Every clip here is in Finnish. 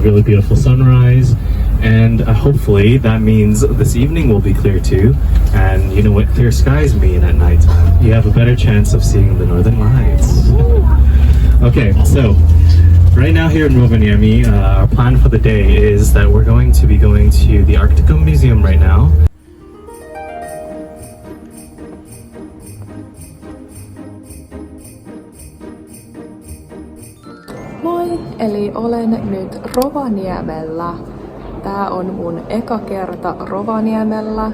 really beautiful sunrise. And hopefully that means this evening will be clear too. And you know what clear skies mean at nighttime? You have a better chance of seeing the northern lights. Okay, so right now here in Rovaniemi, our plan for the day is that we're going to be going to the Arcticum Museum right now. Moi, eli olen nyt Rovaniemellä. Tää on mun eka kerta Rovaniemellä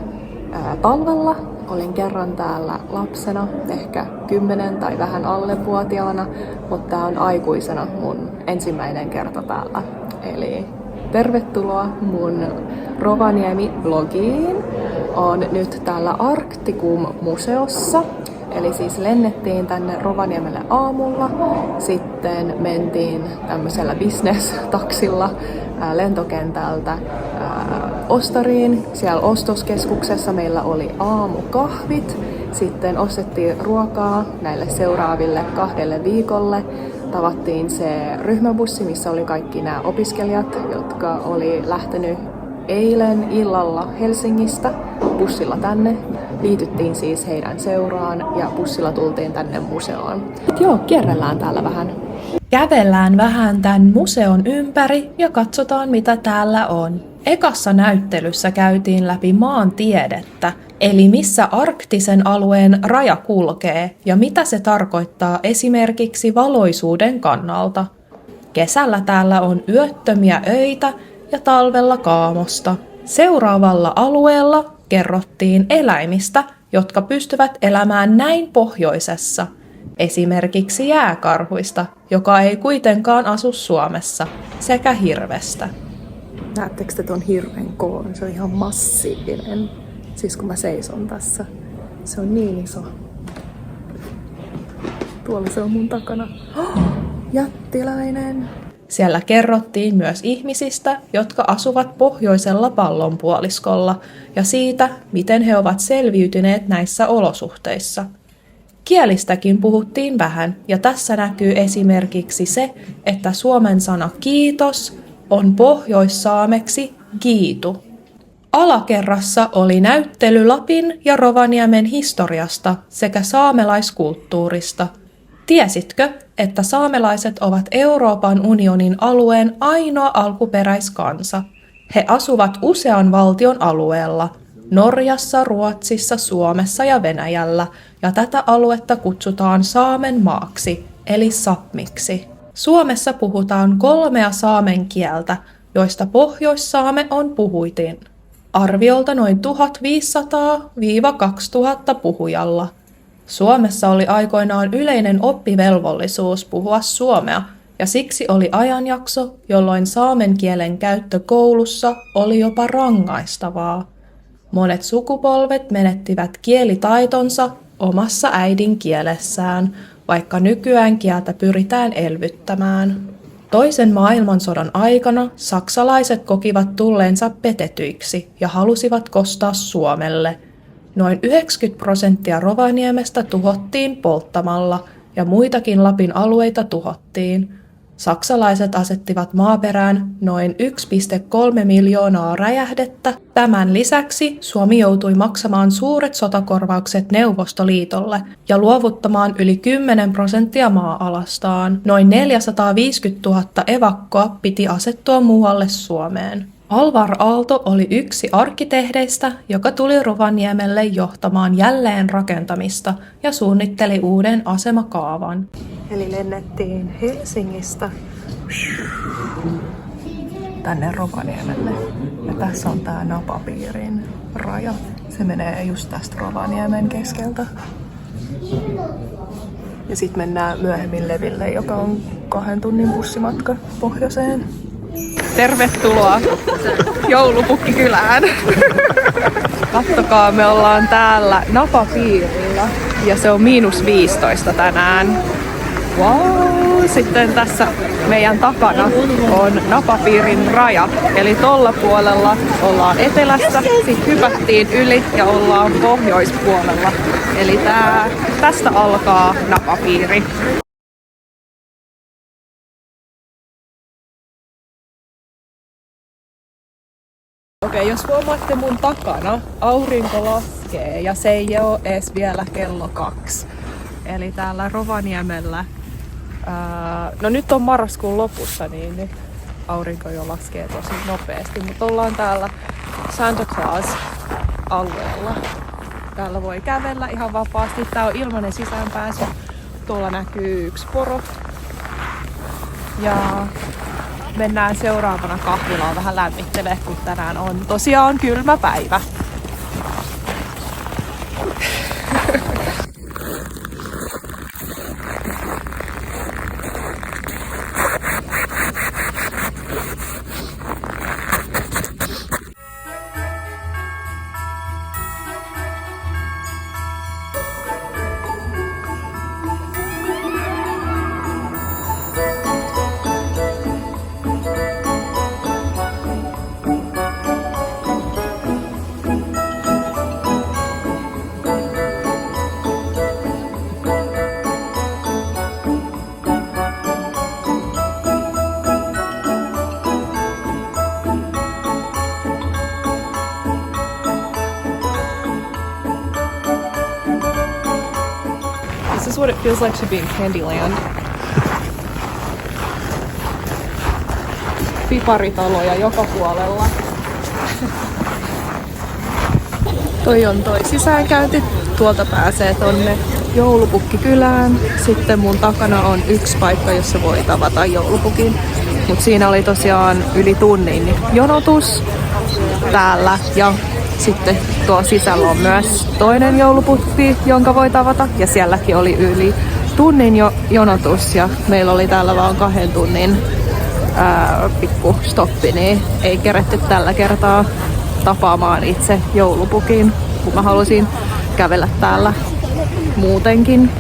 talvella. Olin kerran täällä lapsena, ehkä 10 tai vähän alle vuotiaana, mutta tää on aikuisena mun ensimmäinen kerta täällä. Eli tervetuloa mun Rovaniemi-vlogiin. On nyt täällä Arcticum-museossa. Eli siis lennettiin tänne Rovaniemelle aamulla, sitten mentiin tämmöisellä business-taksilla lentokentältä Ostariin. Siellä ostoskeskuksessa meillä oli aamukahvit, sitten ostettiin ruokaa näille seuraaville 2 viikolle. Tavattiin se ryhmäbussi, missä oli kaikki nämä opiskelijat, jotka oli lähtenyt eilen illalla Helsingistä bussilla tänne. Liityttiin siis heidän seuraan ja bussilla tultiin tänne museoon. Joo, kierrellään täällä vähän. Kävellään vähän tämän museon ympäri ja katsotaan mitä täällä on. Ekassa näyttelyssä käytiin läpi maantiedettä, eli missä arktisen alueen raja kulkee ja mitä se tarkoittaa esimerkiksi valoisuuden kannalta. Kesällä täällä on yöttömiä öitä ja talvella kaamosta. Seuraavalla alueella kerrottiin eläimistä, jotka pystyvät elämään näin pohjoisessa. Esimerkiksi jääkarhuista, joka ei kuitenkaan asu Suomessa, sekä hirvestä. Näettekö te ton hirven koon? Se on ihan massiivinen. Siis kun mä seison tässä. Se on niin iso. Tuolla se on mun takana. Oh, jättiläinen! Siellä kerrottiin myös ihmisistä, jotka asuvat pohjoisella pallonpuoliskolla ja siitä, miten he ovat selviytyneet näissä olosuhteissa. Kielistäkin puhuttiin vähän ja tässä näkyy esimerkiksi se, että suomen sana kiitos on pohjoissaameksi kiitu. Alakerrassa oli näyttely Lapin ja Rovaniemen historiasta sekä saamelaiskulttuurista. Tiesitkö, että saamelaiset ovat Euroopan unionin alueen ainoa alkuperäiskansa? He asuvat usean valtion alueella, Norjassa, Ruotsissa, Suomessa ja Venäjällä, ja tätä aluetta kutsutaan Saamen maaksi, eli Sápmiksi. Suomessa puhutaan 3 saamen kieltä, joista pohjoissaame on puhuitin. Arviolta noin 1500–2000 puhujalla. Suomessa oli aikoinaan yleinen oppivelvollisuus puhua suomea, ja siksi oli ajanjakso, jolloin saamen kielen käyttö koulussa oli jopa rangaistavaa. Monet sukupolvet menettivät kielitaitonsa omassa äidinkielessään, vaikka nykyään kieltä pyritään elvyttämään. Toisen maailmansodan aikana saksalaiset kokivat tulleensa petetyiksi ja halusivat kostaa Suomelle. Noin 90% Rovaniemestä tuhottiin polttamalla ja muitakin Lapin alueita tuhottiin. Saksalaiset asettivat maaperään noin 1,3 miljoonaa räjähdettä. Tämän lisäksi Suomi joutui maksamaan suuret sotakorvaukset Neuvostoliitolle ja luovuttamaan yli 10% maa-alastaan. Noin 450 000 evakkoa piti asettua muualle Suomeen. Alvar Aalto oli yksi arkkitehdeistä, joka tuli Rovaniemelle johtamaan jälleen rakentamista ja suunnitteli uuden asemakaavan. Eli lennettiin Helsingistä tänne Rovaniemelle. Ja tässä on tää napapiirin raja. Se menee just tästä Rovaniemen keskeltä. Ja sitten mennään myöhemmin Leville, joka on 2 tunnin bussimatka pohjoiseen. Tervetuloa joulupukkikylään! Kattokaa, me ollaan täällä napapiirillä ja se on -15 tänään. Wow! Sitten tässä meidän takana on napapiirin raja, eli tolla puolella ollaan etelässä, sitten hypättiin yli ja ollaan pohjoispuolella. Eli tästä alkaa napapiiri. Okei, jos huomaatte mun takana, aurinko laskee ja se ei ole edes vielä kello 2. Eli täällä Rovaniemellä, no nyt on marraskuun lopussa, niin nyt aurinko jo laskee tosi nopeasti, mutta ollaan täällä Santa Claus-alueella. Täällä voi kävellä ihan vapaasti. Tää on ilmainen sisäänpääsy. Tuolla näkyy yksi poro. Ja mennään seuraavana kahvilaan vähän lämmittelee, kun tänään on tosiaan kylmä päivä. This is what it feels like to be in Candyland. Piparitaloja joka puolella. Toi on toi sisäänkäynti. Tuolta pääsee tonne Joulupukkikylään. Sitten mun takana on yksi paikka, jossa voi tavata joulupukin. Mut siinä oli tosiaan yli tunnin jonotus täällä ja sitten tuo sisällä on myös toinen joulupukki, jonka voi tavata. Ja sielläkin oli yli tunnin jonotus ja meillä oli täällä vaan 2 tunnin pikku stoppi, niin ei keretty tällä kertaa tapaamaan itse joulupukin, kun mä halusin kävellä täällä muutenkin.